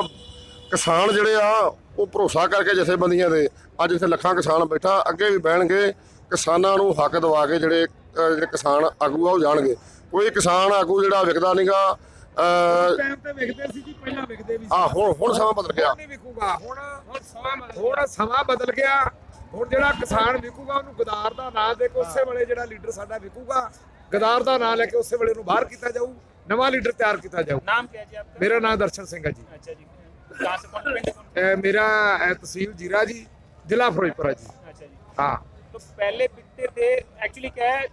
ਕਿਸਾਨ ਜਿਹੜੇ ਆ ਉਹ ਭਰੋਸਾ ਕਰਕੇ ਜਥੇਬੰਦੀਆਂ ਦੇ ਅੱਜ ਇੱਥੇ ਲੱਖਾਂ ਕਿਸਾਨ ਬੈਠਾ, ਅੱਗੇ ਵੀ ਬਹਿਣਗੇ, ਕਿਸਾਨਾਂ ਨੂੰ ਹੱਕ ਦਿਵਾ ਕੇ ਜਿਹੜੇ ਕਿਸਾਨ ਆਗੂ ਆ ਉਹ ਜਾਣਗੇ। ਕੋਈ ਕਿਸਾਨ ਆਗੂ ਜਿਹੜਾ ਵਿਕਦਾ ਨਹੀਂਗਾ। ਟਾਈਮ ਤੇ ਵਿਕਦੇ ਸੀ ਜੀ, ਪਹਿਲਾਂ ਵਿਕਦੇ ਵੀ ਸੀ। ਹੁਣ ਸਮਾਂ ਬਦਲ ਗਿਆ, ਨਹੀਂ ਵਿਕੂਗਾ ਹੁਣ ਸਮਾਂ ਬਦਲ ਗਿਆ। ਹੁਣ ਜਿਹੜਾ ਕਿਸਾਨ ਵਿਕੂਗਾ ਉਹਨੂੰ ਗਦਾਰ ਦਾ ਨਾਂ ਦੇ ਕੇ ਉਸੇ ਵੇਲੇ ਜਿਹੜਾ ਲੀਡਰ ਸਾਡਾ ਵਿਕੂਗਾ, ਗਦਾਰ ਦਾ ਨਾਂ ਲੈ ਕੇ ਉਸੇ ਵੇਲੇ ਨੂੰ ਬਾਹਰ ਕੀਤਾ ਜਾਊ, ਨਵਾਂ ਲੀਡਰ ਤਿਆਰ ਕੀਤਾ ਜਾਊ। नाम क्या है जी आपका? ਮੇਰਾ ਨਾਮ ਦਰਸ਼ਨ ਸਿੰਘ ਹੈ ਜੀ। अच्छा जी, कहाँ से कौन पिंड कौन? ਮੇਰਾ ਤਹਿਸੀਲ ਜੀਰਾ ਜੀ, ਜ਼ਿਲ੍ਹਾ ਫਿਰੋਜ਼ਪੁਰ ਹੈ ਜੀ। अच्छा जी। हाँ, तो पहले बिकते थे, एक्चुअली क्या है,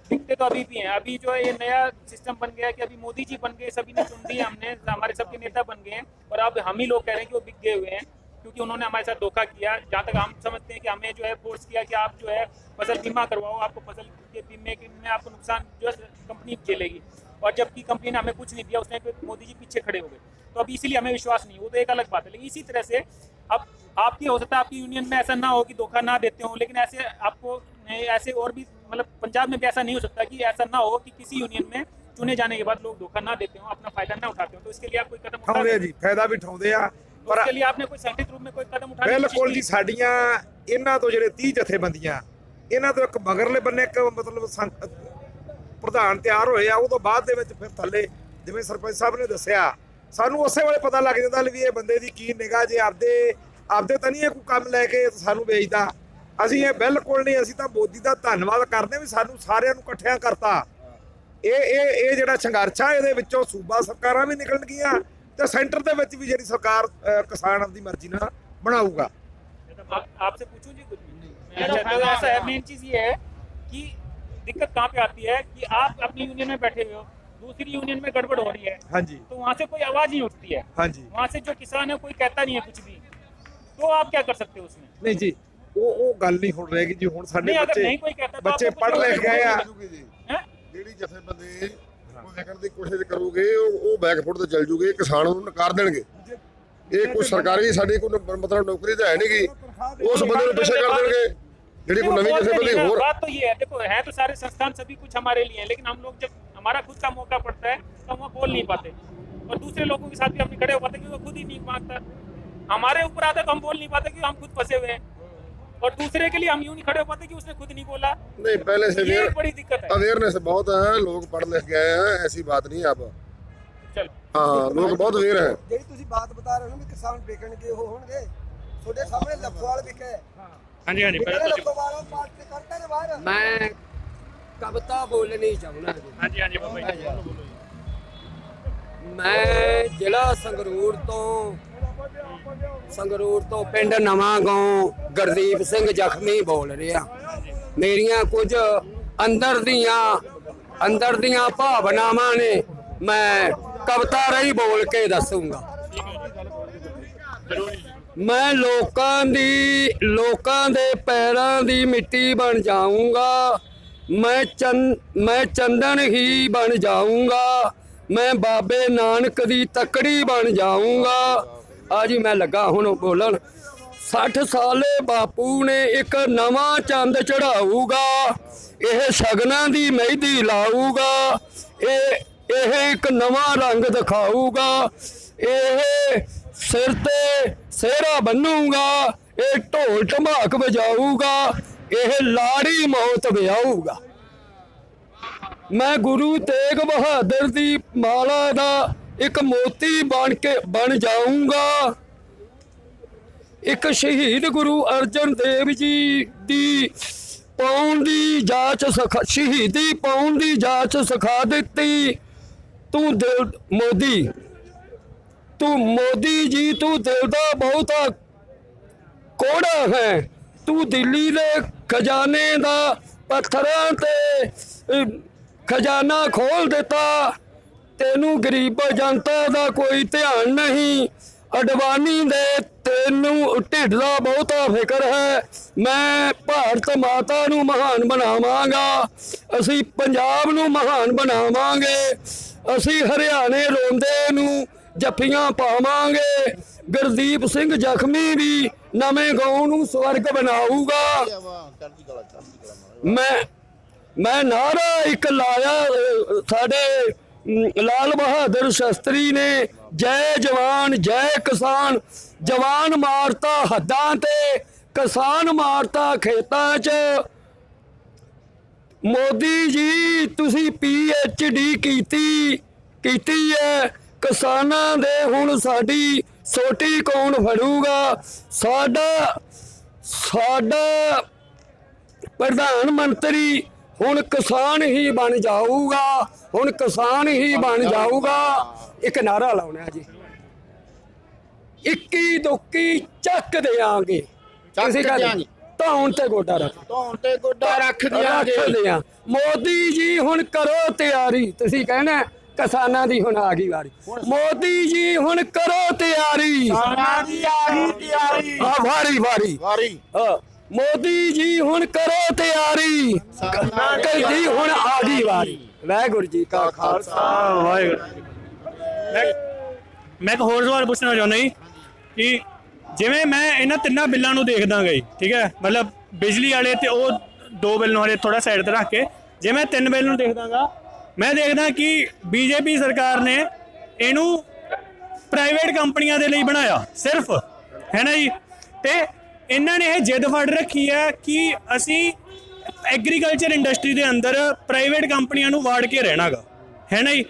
बिकते तो अभी भी हैं। अभी जो है ये नया सिस्टम बन गया है कि अभी मोदी जी बन गए, सभी ने चुन दिया, हमने हमारे सबके नेता बन गए हैं और अब हम ही लोग कह रहे हैं कि वो बिक गए हुए हैं क्योंकि उन्होंने हमारे साथ धोखा किया। जहाँ तक हम समझते हैं कि हमें जो है फोर्स किया कि आप जो है फसल बीमा करवाओ, आपको फसल के बीमे में आपको नुकसान जो है कंपनी झेलेगी, और जबकि कंपनी ने हमें कुछ नहीं दिया, उसने मोदी जी पीछे खड़े हो गए। तो अब इसीलिए हमें विश्वास नहीं, वो तो एक अलग बात है। लेकिन इसी तरह से अब आपकी हो सकता है आपकी यूनियन में ऐसा ना हो कि धोखा ना देते हो, लेकिन ऐसे आपको ऐसे और भी मतलब पंजाब में भी ऐसा नहीं हो सकता कि ऐसा ना हो कि किसी यूनियन में चुने जाने के बाद लोग धोखा ना देते हो, अपना फायदा ना उठाते हो। तो इसके लिए आप कोई कदम ਉਠਾਉਂਦੇ ਆ उठाते ਜੀ, ਫਾਇਦਾ ਵੀ ਉਠਾਉਂਦੇ ਆ। तो उसके लिए आपने कोई संगठित रूप में कोई कदम उठाने की कोशिश ਬਿਲਕੁਲ की? ਜੀ। ਸਾਡੀਆਂ ਇਹਨਾਂ ਤੋਂ ਜਿਹੜੇ 30 ਜਥੇਬੰਦੀਆਂ, ਇਹਨਾਂ ਤੋਂ ਇੱਕ ਮਗਰਲੇ ਬੰਨੇ ਇੱਕ ਮਤਲਬ ਪ੍ਰਧਾਨ ਤਿਆਰ ਹੋਏ ਆ। ਉਹ ਤੋਂ ਬਾਅਦ ਦੇ ਵਿੱਚ ਫਿਰ ਥੱਲੇ ਜਿਵੇਂ ਸਰਪੰਚ ਸਾਹਿਬ ਨੇ ਦੱਸਿਆ, ਸਾਨੂੰ ਉਸੇ ਵੇਲੇ ਪਤਾ ਲੱਗ ਜਾਂਦਾ ਵੀ ਇਹ ਬੰਦੇ ਦੀ ਕੀ ਨਿਗਾਹ, ਜੇ ਆਪਦੇ ਤਾਂ ਨਹੀਂ ਇਹ ਕੋਈ ਕੰਮ ਲੈ ਕੇ ਸਾਨੂੰ ਵੇਚਦਾ। ਅਸੀਂ ਇਹ ਬਿਲਕੁਲ ਨਹੀਂ, ਅਸੀਂ ਤਾਂ ਮੋਦੀ ਦਾ ਧੰਨਵਾਦ ਕਰਦੇ ਵੀ ਸਾਨੂੰ ਸਾਰਿਆਂ ਨੂੰ ਇਕੱਠਿਆਂ ਕਰਤਾ। ਇਹ ਜਿਹੜਾ ਸੰਘਰਸ਼ ਆ ਇਹਦੇ ਵਿੱਚੋਂ ਸੂਬਾ ਸਰਕਾਰਾਂ ਵੀ ਨਿਕਲਣਗੀਆਂ ਤੇ ਸੈਂਟਰ ਦੇ ਵਿੱਚ ਵੀ ਜਿਹੜੀ ਸਰਕਾਰ ਕਿਸਾਨ ਆਪਣੀ ਮਰਜ਼ੀ ਨਾਲ ਬਣਾਊਗਾ। आपसे पूछूं जी कुछ? अच्छा, तो ऐसा है, मेन चीज ये है कि दिक्कत कहाँ पे आती है कि आप अपनी यूनियन में बैठे हुए हो, दूसरी यूनियन में गड़बड़ हो रही है, हाँ जी, तो वहाँ से कोई आवाज नहीं उठती है। हाँ जी। वहाँ से जो किसान है कोई कहता नहीं है कुछ भी, तो आप क्या कर सकते हो उसमें? ਨਹੀਂ ਜੀ, ਉਹ ਗੱਲ ਨਹੀਂ ਹੁਣ ਰਹੇਗੀ ਜੀ। ਹੁਣ ਸਾਡੇ नहीं, अगर ਬੱਚੇ नहीं कोई कहता तो ਬੱਚੇ आपको ਪੜ੍ਹ कुछ ਲਿਖ ਗਏ ਆ। हैं? ਜਿਹੜੀ ਜਥੇਬੰਦੀ ਉਹ ਵਿਕਣ ਦੀ ਕੋਸ਼ਿਸ਼ ਕਰੂਗੇ ਉਹ ਬੈਕਫੁੱਟ ਤੇ ਚੱਲ ਜੂਗੇ, ਕਿਸਾਨ ਨੂੰ ਨਕਾਰ ਦੇਣਗੇ। ਇਹ ਕੋਈ ਸਰਕਾਰੀ ਸਾਡੀ ਕੋਈ ਮਤਲਬ ਨੌਕਰੀ ਤਾਂ ਹੈ ਨਹੀਂ ਗੀ, ਉਸ ਬੰਦੇ ਨੂੰ ਪਿੱਛੇ ਕਰ ਦੇਣਗੇ ਜਿਹੜੀ ਕੋਈ ਨਵੀਂ ਜਥੇਬੰਦੀ ਹੋਰ। बात तो ये है, देखो है तो सारे संस्थान सभी कुछ हमारे लिए है, लेकिन हम लोग जब हमारा खुद का मौका पड़ता है तो हम वो बोल नहीं पाते और दूसरे लोगों के साथ भी हम नहीं खड़े हो पाते क्योंकि वो खुद ही नहीं मांगता। हमारे ऊपर आता है तो हम बोल नहीं पाते क्योंकि हम खुद फंसे हुए हैं, और दूसरे के लिए हम यूं नहीं खड़े हो पाते कि उसने खुद नहीं बोला। नहीं, पहले से ये एक बड़ी दिक्कत है। अवेयरनेस बहुत है, लोग पढ़ लिख गए हैं, ऐसी बात नहीं है अब। चल हाँ, लोग बहुत अवेयर हैं। ਜਿਹੜੀ ਤੁਸੀਂ ਬਾਤ ਬਤਾ ਰਹੇ ਹੋ ਨਾ ਵੀ ਕਿਸਾਨ ਵਿਕਣਗੇ ਉਹ ਹੋਣਗੇ, ਤੁਹਾਡੇ ਸਾਹਮਣੇ ਲੱਖੋਵਾਲ ਵਿਕੇ। हाँ जी, हाँ जी, पहले तो ਲੱਖੋਵਾਲ ਪਾਰਟ ਤੇ ਕਰਤਾ ਨੇ ਬਾਹਰ। मैं कविता बोलनी चाहूँगा जी। हाँ जी, हाँ जी, बाबा जी, बोलो, बोलो। मैं जिला ਸੰਗਰੂਰ ਤੋਂ ਪਿੰਡ ਨਵਾਂ ਗਾਉਂ ਗੁਰਦੀਪ ਸਿੰਘ ਜ਼ਖਮੀ ਬੋਲ ਰਿਹਾ। ਮੇਰੀਆਂ ਕੁਝ ਅੰਦਰ ਦੀਆਂ ਭਾਵਨਾਵਾਂ ਨੇ, ਮੈਂ ਕਵਿਤਾ ਰਹੀ ਬੋਲ ਕੇ ਦੱਸੂਗਾ। ਮੈਂ ਲੋਕਾਂ ਦੇ ਪੈਰਾਂ ਦੀ ਮਿੱਟੀ ਬਣ ਜਾਊਂਗਾ, ਮੈਂ ਚੰਦਨ ਹੀ ਬਣ ਜਾਊਂਗਾ, ਮੈਂ ਬਾਬੇ ਨਾਨਕ ਦੀ ਤਕੜੀ ਬਣ ਜਾਊਂਗਾ। ਆ ਜੀ ਮੈਂ ਲੱਗਾ ਹੁਣ ਬੋਲਣ। 60 ਸਾਲੇ ਬਾਪੂ ਨੇ ਇੱਕ ਨਵਾਂ ਚੰਦ ਚੜਾਊਗਾ, ਇਹ ਸ਼ਗਨਾਂ ਦੀ ਮਹਿੰਦੀ ਲਾਊਗਾ, ਇਹ ਇੱਕ ਨਵਾਂ ਰੰਗ ਦਿਖਾਊਗਾ, ਇਹ ਸਿਰ ਤੇ ਸਿਹਰਾ ਬੰਨੂਗਾ, ਇਹ ਢੋਲ ਢਮਾਕ ਵਜਾਊਗਾ, ਇਹ ਲਾੜੀ ਮੌਤ ਵਿਆਹੂਗਾ। ਮੈਂ ਗੁਰੂ ਤੇਗ ਬਹਾਦਰ ਦੀ ਮਾਲਾ ਦਾ ਇੱਕ ਮੋਤੀ ਬਣ ਜਾਊਂਗਾ। ਇੱਕ ਸ਼ਹੀਦ ਗੁਰੂ ਅਰਜਨ ਦੇਵ ਜੀ ਦੀ ਪਾਉਣ ਦੀ ਜਾਂਚ ਸ਼ਹੀਦੀ ਪਾਉਣ ਦੀ ਜਾਂਚ ਸਿਖਾ ਦਿੱਤੀ। ਤੂੰ ਮੋਦੀ ਜੀ ਤੂੰ ਦਿਲ ਦਾ ਬਹੁਤਾ ਕੋੜਾ ਹੈ। ਤੂੰ ਦਿੱਲੀ ਦੇ ਖਜ਼ਾਨੇ ਦਾ ਪੱਥਰਾਂ ਤੇ ਖਜ਼ਾਨਾ ਖੋਲ ਦਿੱਤਾ। ਤੈਨੂੰ ਗਰੀਬ ਜਨਤਾ ਦਾ ਕੋਈ ਧਿਆਨ ਨਹੀਂ। ਅਡਵਾਨੀ ਦੇ ਤੈਨੂੰ ਢਿੱਡ ਦਾ ਬਹੁਤਾ ਫਿਕਰ ਹੈ। ਮੈਂ ਭਾਰਤ ਮਾਤਾ ਨੂੰ ਮਹਾਨ ਬਣਾਵਾਂਗਾ, ਅਸੀਂ ਪੰਜਾਬ ਨੂੰ ਮਹਾਨ ਬਣਾਵਾਂਗੇ, ਅਸੀਂ ਹਰਿਆਣੇ ਰੋਂਦੇ ਨੂੰ ਜੱਫੀਆਂ ਪਾਵਾਂਗੇ। ਗੁਰਦੀਪ ਸਿੰਘ ਜ਼ਖਮੀ ਵੀ ਨਵੇਂ ਗਾਉਂ ਨੂੰ ਸਵਰਗ ਬਣਾਊਗਾ। ਮੈਂ ਨਾਰਾ ਇੱਕ ਲਾਇਆ ਸਾਡੇ ਲਾਲ ਬਹਾਦਰ ਸ਼ਾਸਤਰੀ ਨੇ, ਜੈ ਜਵਾਨ ਜੈ ਕਿਸਾਨ। ਜਵਾਨ ਮਾਰਤਾ ਹੱਦਾਂ ਤੇ, ਕਿਸਾਨ ਮਾਰਤਾ ਖੇਤਾਂ 'ਚ। ਮੋਦੀ ਜੀ ਤੁਸੀਂ PhD ਕੀਤੀ ਹੈ। ਕਿਸਾਨਾਂ ਦੇ ਹੁਣ ਸਾਡੀ ਸੋਟੀ ਕੌਣ ਫੜੂਗਾ? ਸਾਡਾ ਪ੍ਰਧਾਨ ਮੰਤਰੀ ਹੁਣ ਕਿਸਾਨ ਹੀ ਬਣ ਜਾਊਗਾ, ਹੁਣ ਕਿਸਾਨ ਹੀ ਬਣ ਜਾਊਗਾ। ਇੱਕ ਨਾਰਾ ਲਾਉਣਾ ਜੀ, 21 ਦੁੱਕੀ ਚੱਕ ਦਿਆਂਗੇ। ਤੁਸੀਂ ਕਹਿੰਦੇ ਧੌਣ ਤੇ ਗੋਡਾ ਰੱਖ ਦਿਆਂ। ਮੋਦੀ ਜੀ ਹੁਣ ਕਰੋ ਤਿਆਰੀ। ਤੁਸੀਂ ਕਹਿਣਾ ਕਿਸਾਨਾਂ ਦੀ ਹੁਣ ਆ ਗਈ ਵਾਰੀ। ਮੋਦੀ ਜੀ ਹੁਣ ਕਰੋ ਤਿਆਰੀ। ਵਾਰੀ ਮੋਦੀ ਜੀ ਹੁਣ ਕਰੋ ਤਿਆਰੀ। ਜੀ ਹੁਣ ਆ ਗਈ ਵਾਰੀ। ਵਾਹਿਗੁਰੂ ਜੀ ਕਾ ਖਾਲਸਾ ਵਾਹਿਗੁਰੂ। ਮੈਂ ਇੱਕ ਹੋਰ ਸਵਾਲ ਪੁੱਛਣਾ ਚਾਹੁੰਦਾ ਜੀ ਕਿ ਜਿਵੇਂ ਮੈਂ ਇਹਨਾਂ ਤਿੰਨਾਂ ਬਿੱਲਾਂ ਨੂੰ ਦੇਖਦਾ ਗਈ, ਠੀਕ ਹੈ, ਮਤਲਬ ਬਿਜਲੀ ਵਾਲੇ ਤੇ ਉਹ 2 ਬਿੱਲ ਨੂੰ ਹਲੇ ਥੋੜਾ ਸਾਈਡ ਤੇ ਰੱਖ ਕੇ ਜੇ ਮੈਂ 3 ਬਿੱਲ ਨੂੰ ਦੇਖਦਾਗਾ, ਮੈਂ ਦੇਖਦਾ ਕਿ BJP ਸਰਕਾਰ ਨੇ ਇਹਨੂੰ ਪ੍ਰਾਈਵੇਟ ਕੰਪਨੀਆਂ ਦੇ ਲਈ ਬਣਾਇਆ ਸਿਰਫ, ਹੈ ਨਾ ਜੀ। ਤੇ ਇਹਨਾਂ ਨੇ ਇਹ ਜਿੱਦ ਫੜ ਰੱਖੀ ਹੈ ਕਿ ਅਸੀਂ ਐਗਰੀਕਲਚਰ ਇੰਡਸਟਰੀ ਦੇ ਅੰਦਰ ਪ੍ਰਾਈਵੇਟ ਕੰਪਨੀਆਂ ਨੂੰ ਵਾੜ ਕੇ ਰਹਿਣਾਗਾ, ਹੈ ਨਾ ਜੀ।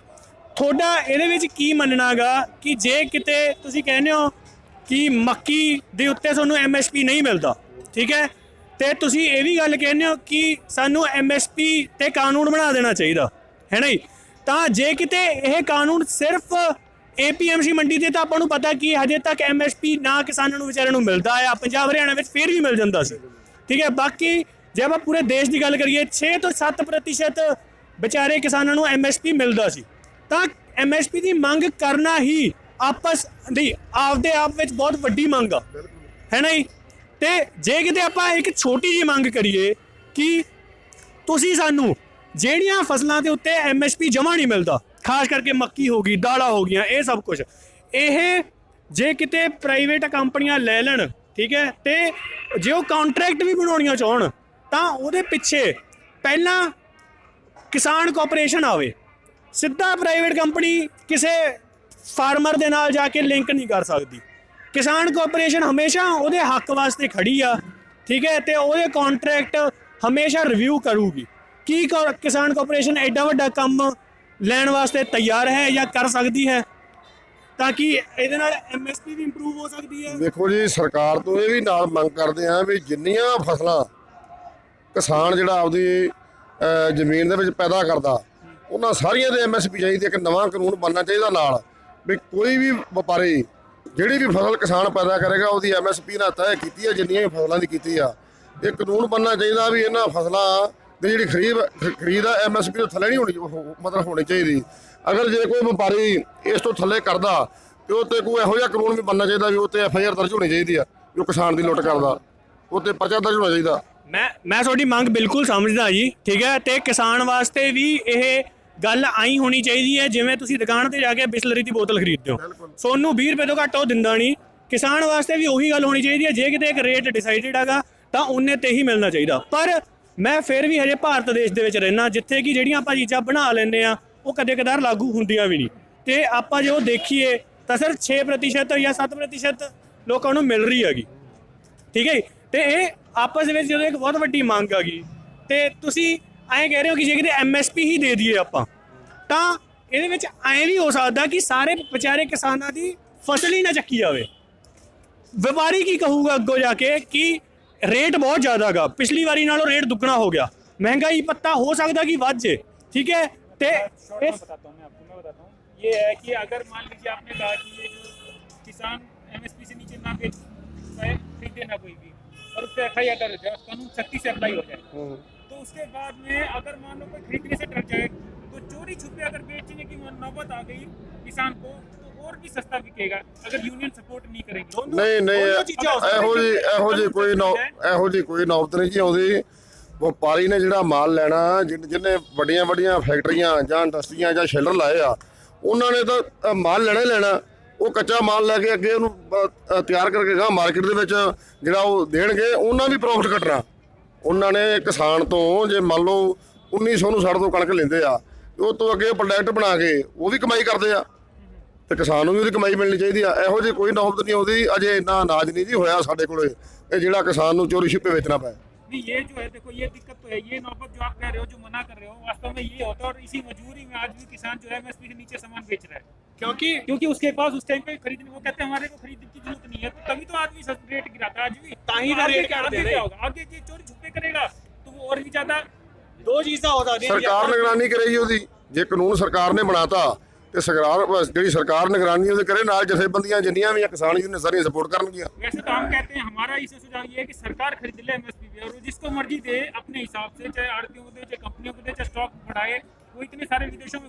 ਤੁਹਾਡਾ ਇਹਦੇ ਵਿੱਚ ਕੀ ਮੰਨਣਾਗਾ ਕਿ ਜੇ ਕਿਤੇ ਤੁਸੀਂ ਕਹਿੰਦੇ ਹੋ ਕਿ ਮੱਕੀ ਦੇ ਉੱਤੇ ਤੁਹਾਨੂੰ MSP ਨਹੀਂ ਮਿਲਦਾ, ਠੀਕ ਹੈ, ਤੇ ਤੁਸੀਂ ਇਹ ਵੀ ਗੱਲ ਕਹਿੰਦੇ ਹੋ ਕਿ ਸਾਨੂੰ MSP ਤੇ ਕਾਨੂੰਨ ਬਣਾ ਦੇਣਾ ਚਾਹੀਦਾ, ਹੈ ਨਾ ਜੀ। ਤਾਂ ਜੇ ਕਿਤੇ ਇਹ ਕਾਨੂੰਨ ਸਿਰਫ APMC ਮੰਡੀ ਤੇ, ਤਾਂ ਆਪਾਂ ਨੂੰ ਪਤਾ ਕਿ ਹਜੇ ਤੱਕ MSP ਨਾ ਕਿਸਾਨਾਂ ਨੂੰ ਵਿਚਾਰਿਆਂ ਨੂੰ ਮਿਲਦਾ ਆ। ਪੰਜਾਬ ਹਰਿਆਣਾ ਵਿੱਚ ਫਿਰ ਵੀ ਮਿਲ ਜਾਂਦਾ ਸੀ, ਠੀਕ ਹੈ। ਬਾਕੀ ਜੇ ਆਪਾਂ ਪੂਰੇ ਦੇਸ਼ ਦੀ ਗੱਲ ਕਰੀਏ 6 ਤੋਂ 7% ਵਿਚਾਰੇ ਕਿਸਾਨਾਂ ਨੂੰ MSP ਮਿਲਦਾ ਸੀ। ਤਾਂ MSP ਦੀ ਮੰਗ ਕਰਨਾ ਹੀ ਆਪਸ ਦੀ ਆਪਦੇ ਆਪ ਵਿੱਚ ਬਹੁਤ ਵੱਡੀ ਮੰਗ ਆ, ਹੈ ਨਾ ਜੀ। ਤੇ ਜੇ ਕਿਤੇ ਆਪਾਂ ਇੱਕ ਛੋਟੀ ਜਿਹੀ ਮੰਗ ਕਰੀਏ ਕਿ ਤੁਸੀਂ ਸਾਨੂੰ ਜਿਹੜੀਆਂ ਫਸਲਾਂ ਦੇ ਉੱਤੇ MSP ਜਮ੍ਹਾਂ ਨਹੀਂ ਮਿਲਦਾ, ਖਾਸ ਕਰਕੇ ਮੱਕੀ ਹੋ ਗਈ, ਦਾਲਾਂ ਹੋ ਗਈਆਂ, ਇਹ ਸਭ ਕੁਝ, ਇਹ ਜੇ ਕਿਤੇ ਪ੍ਰਾਈਵੇਟ ਕੰਪਨੀਆਂ ਲੈ ਲੈਣ, ਠੀਕ ਹੈ, ਤੇ ਜੇ ਉਹ ਕੰਟਰੈਕਟ ਵੀ ਬਣਾਉਣੀਆਂ ਚਾਹਣ ਤਾਂ ਉਹਦੇ ਪਿੱਛੇ ਪਹਿਲਾਂ ਕਿਸਾਨ ਕੋਆਪਰੇਸ਼ਨ ਆਵੇ। ਸਿੱਧਾ ਪ੍ਰਾਈਵੇਟ ਕੰਪਨੀ ਕਿਸੇ ਫਾਰਮਰ ਦੇ ਨਾਲ ਜਾ ਕੇ ਲਿੰਕ ਨਹੀਂ ਕਰ ਸਕਦੀ। ਕਿਸਾਨ ਕੋਆਪਰੇਸ਼ਨ ਹਮੇਸ਼ਾ ਉਹਦੇ ਹੱਕ ਵਾਸਤੇ ਖੜੀ ਆ, ਠੀਕ ਹੈ, ਤੇ ਉਹਦੇ ਕੰਟਰੈਕਟ ਹਮੇਸ਼ਾ ਰਿਵਿਊ ਕਰੂਗੀ। ਕੀ ਕਿਸਾਨ ਕੋਆਪਰੇਸ਼ਨ ਐਡਾ ਵੱਡਾ ਕੰਮ ਲੈਣ ਵਾਸਤੇ ਤਿਆਰ ਹੈ ਜਾਂ ਕਰ ਸਕਦੀ ਹੈ ਤਾਂ ਕਿ ਇਹਦੇ ਨਾਲ MSP ਵੀ ਇੰਪਰੂਵ ਹੋ ਸਕਦੀ ਹੈ? ਦੇਖੋ ਜੀ, ਸਰਕਾਰ ਤੋਂ ਇਹ ਵੀ ਨਾਲ ਮੰਗ ਕਰਦੇ ਆ ਵੀ ਜਿੰਨੀਆਂ ਫਸਲਾਂ ਕਿਸਾਨ ਜਿਹੜਾ ਆਪਦੀ ਜ਼ਮੀਨ ਦੇ ਵਿੱਚ ਪੈਦਾ ਕਰਦਾ, ਉਹਨਾਂ ਸਾਰੀਆਂ ਦੇ MSP ਚਾਹੀਦੀ। ਇੱਕ ਨਵਾਂ ਕਾਨੂੰਨ ਬਣਨਾ ਚਾਹੀਦਾ ਨਾਲ ਵੀ ਕੋਈ ਵੀ ਵਪਾਰੀ ਜਿਹੜੀ ਵੀ ਫਸਲ ਕਿਸਾਨ ਪੈਦਾ ਕਰੇਗਾ ਉਹਦੀ MSP ਨਾਲ ਤੈਅ ਕੀਤੀ ਹੈ ਜਿੰਨੀਆਂ ਵੀ ਫਸਲਾਂ ਦੀ ਕੀਤੀ ਆ। ਇਹ ਕਾਨੂੰਨ ਬਣਨਾ ਚਾਹੀਦਾ ਵੀ ਇਹਨਾਂ ਫਸਲਾਂ ਦੀ ਜਿਹੜੀ ਖਰੀਦ ਆ MSP ਤੋਂ ਥੱਲੇ ਨਹੀਂ ਹੋਣੀ ਚਾਹੀਦੀ। ਅਗਰ ਜੇ ਕੋਈ ਵਪਾਰੀ ਇਸ ਤੋਂ ਥੱਲੇ ਕਰਦਾ ਤੇ ਉਹ 'ਤੇ ਕੋਈ ਇਹੋ ਜਿਹਾ ਕਾਨੂੰਨ ਵੀ ਬਣਨਾ ਚਾਹੀਦਾ ਵੀ ਉਹ 'ਤੇ FIR ਦਰਜ ਹੋਣੀ ਚਾਹੀਦੀ ਆ। ਜੋ ਕਿਸਾਨ ਦੀ ਲੁੱਟ ਕਰਦਾ ਉਹ 'ਤੇ ਪਰਚਾ ਦਰਜ ਹੋਣਾ ਚਾਹੀਦਾ। ਮੈਂ ਤੁਹਾਡੀ ਮੰਗ ਬਿਲਕੁਲ ਸਮਝਦਾ ਜੀ, ਠੀਕ ਹੈ। ਤੇ ਕਿਸਾਨ ਵਾਸਤੇ ਵੀ ਇਹ ਗੱਲ ਆਈ ਹੋਣੀ ਚਾਹੀਦੀ ਹੈ ਜਿਵੇਂ ਤੁਸੀਂ ਦੁਕਾਨ ਤੇ ਜਾ ਕੇ ਬਿਸਲਰੀ ਦੀ ਬੋਤਲ ਖਰੀਦਦੇ ਹੋ ਸੋਨੂੰ 20 ਰੁਪਏ ਤੋਂ ਘੱਟ ਉਹ ਦਿੰਦਾ ਨਹੀਂ। ਕਿਸਾਨ ਵਾਸਤੇ ਵੀ ਉਹੀ ਗੱਲ ਹੋਣੀ ਚਾਹੀਦੀ ਹੈ, ਜੇ ਕਿਤੇ ਇੱਕ ਰੇਟ ਡਿਸਾਈਡਡ ਹੈਗਾ ਤਾਂ ਉਹਨੇ ਤੇ ਹੀ ਮਿਲਣਾ ਚਾਹੀਦਾ। ਪਰ ਮੈਂ ਫਿਰ ਵੀ ਹਜੇ ਭਾਰਤ ਦੇਸ਼ ਦੇ ਵਿੱਚ ਰਹਿਣਾ ਜਿੱਥੇ ਕਿ ਜਿਹੜੀਆਂ ਆਪਾਂ ਚੀਜ਼ਾਂ ਬਣਾ ਲੈਂਦੇ ਆ ਉਹ ਕਦੇ ਕਦਾਰ ਲਾਗੂ ਹੁੰਦੀਆਂ ਵੀ ਨਹੀਂ, ਤੇ ਆਪਾਂ ਜੇ ਉਹ ਦੇਖੀਏ ਤਾਂ ਸਿਰਫ 6% ਜਾਂ 7% ਲੋਕਾਂ ਨੂੰ ਮਿਲ ਰਹੀ ਹੈਗੀ, ਠੀਕ ਹੈ ਜੀ। ਤੇ ਇਹ ਆਪਸ ਵਿੱਚ ਜਦੋਂ ਇੱਕ ਬਹੁਤ ਵੱਡੀ ਮੰਗ ਆ ਗਈ ਤੇ ਤੁਸੀਂ ਐਂ ਕਹਿ ਰਹੇ ਹੋ ਕਿ ਜੇ ਕਿਤੇ MSP ਹੀ ਦੇ ਦਈਏ ਆਪਾਂ ਤਾਂ ਇਹਦੇ ਵਿੱਚ ਐਂ ਵੀ ਹੋ ਸਕਦਾ ਕਿ ਸਾਰੇ ਵਿਚਾਰੇ ਕਿਸਾਨਾਂ ਦੀ ਫਸਲ ਹੀ ਨਾ ਚੱਕੀ ਜਾਵੇ। ਵਪਾਰੀ ਕੀ ਕਹੂਗਾ ਅੱਗੋਂ ਜਾ ਕੇ ਕਿ ਰੇਟ ਬਹੁਤ ਜ਼ਿਆਦਾ ਗਾ, ਪਿਛਲੀ ਵਾਰੀ ਨਾਲੋਂ ਰੇਟ ਦੁੱਗਣਾ ਹੋ ਗਿਆ, ਮਹਿੰਗਾਈ पत्ता हो सकता कि ਵੱਧ ਜੇ, ठीक है। मैं बताता हूँ ये है कि अगर मान लीजिए आपने कहा कि ये जो किसान MSP से नीचे ना बेच पाए, खरीदे ना कोई भी, और उस पर FIR दर्ज हो जाए, कानून सख्ती से अप्लाई हो जाए, तो उसके बाद में अगर मान लो कोई खरीदने से डर जाए तो चोरी छुपे अगर बेचने की नौबत आ गई किसान को तो और भी सस्ता बिकेगा अगर यूनियन सपोर्ट नहीं करेगी। नहीं ਇਹੋ ਜੀ ਕੋਈ ਨੌਬਤ ਨਹੀਂ ਜੀ ਆਉਂਦੀ। ਵਪਾਰੀ ਨੇ ਜਿਹੜਾ ਮਾਲ ਲੈਣਾ, ਜਿਹਨੇ ਵੱਡੀਆਂ ਵੱਡੀਆਂ ਫੈਕਟਰੀਆਂ ਜਾਂ ਇੰਡਸਟਰੀਆਂ ਜਾਂ ਸ਼ੈਲਰ ਲਾਏ ਆ, ਉਹਨਾਂ ਨੇ ਤਾਂ ਮਾਲ ਲੈਣਾ ਹੀ ਲੈਣਾ। ਉਹ ਕੱਚਾ ਮਾਲ ਲੈ ਕੇ ਅੱਗੇ ਉਹਨੂੰ ਤਿਆਰ ਕਰਕੇ ਗਾ ਮਾਰਕੀਟ ਦੇ ਵਿੱਚ ਜਿਹੜਾ ਉਹ ਦੇਣਗੇ, ਉਹਨਾਂ ਵੀ ਪ੍ਰੋਫਿਟ ਕੱਟਣਾ। ਉਹਨਾਂ ਨੇ ਕਿਸਾਨ ਤੋਂ ਜੇ ਮੰਨ ਲਓ 1960 ਤੋਂ ਕਣਕ ਲੈਂਦੇ ਆ, ਉਹ ਤੋਂ ਅੱਗੇ ਪ੍ਰੋਡਕਟ ਬਣਾ ਕੇ ਉਹ ਵੀ ਕਮਾਈ ਕਰਦੇ ਆ, ਤੇ ਕਿਸਾਨ ਨੂੰ ਵੀ ਉਹਦੀ ਕਮਾਈ ਮਿਲਣੀ ਚਾਹੀਦੀ ਆ। ਇਹੋ ਜਿਹੀ ਕੋਈ ਨੌਬਤ ਨਹੀਂ ਆਉਂਦੀ। ਅਜੇ ਇੰਨਾ ਅਨਾਜ ਨਹੀਂ ਜੀ ਹੋਇਆ ਸਾਡੇ ਕੋਲੇ ਇਹ ਜਿਹੜਾ ਕਿਸਾਨ ਨੂੰ ਚੋਰੀ ਛਿਪੇ ਵੇਚਣਾ ਪਏ। नहीं ये जो है देखो ये दिक्कत तो है, ये नौबत जो आप कह रहे हो, जो मना कर रहे हो, वास्तव में ये होता है। और इसी मजबूरी में आज भी किसान जो है MSP से नीचे सामान बेच रहा है, क्योंकि उसके पास उस टाइम पे खरीदने, वो कहते हैं हमारे को खरीदने की जरूरत नहीं है, तो तभी तो आदमी रेट गिराता है आज भी। ताही तो रेट गिराते हैं। आगे ये चोरी छुपे करेगा तो वो और भी ज्यादा दो चीज़ां हो सकती हैं। ਸਰਕਾਰ ਨਿਗਰਾਨੀ ਕਰੇਗੀ ਉਹਦੀ। ਜੇ ਕਾਨੂੰਨ ਸਰਕਾਰ ਨੇ ਬਣਾਤਾ ਤੇ ਜਿਹੜੀ ਸਰਕਾਰ ਨਿਗਰਾਨੀ ਉਹਦੇ ਕਰੇ, ਨਾਲ ਜਥੇਬੰਦੀਆਂ ਜਿੰਨੀਆਂ ਵੀ ਕਿਸਾਨ ਯੂਨੀਅਨ ਸਾਰੀਆਂ ਸਪੋर्ट ਕਰਨਗੀਆਂ। वैसे तो हम कहते हैं हमारा इसे सुझाव ये है कि सरकार खरीद ले MSP पे, और वो जिसको मर्जी दे अपने हिसाब से, चाहे आड़तियों को दे, चाहे कंपनियों को दे, चाहे स्टॉक बढ़ाए। वो इतने सारे विदेशों में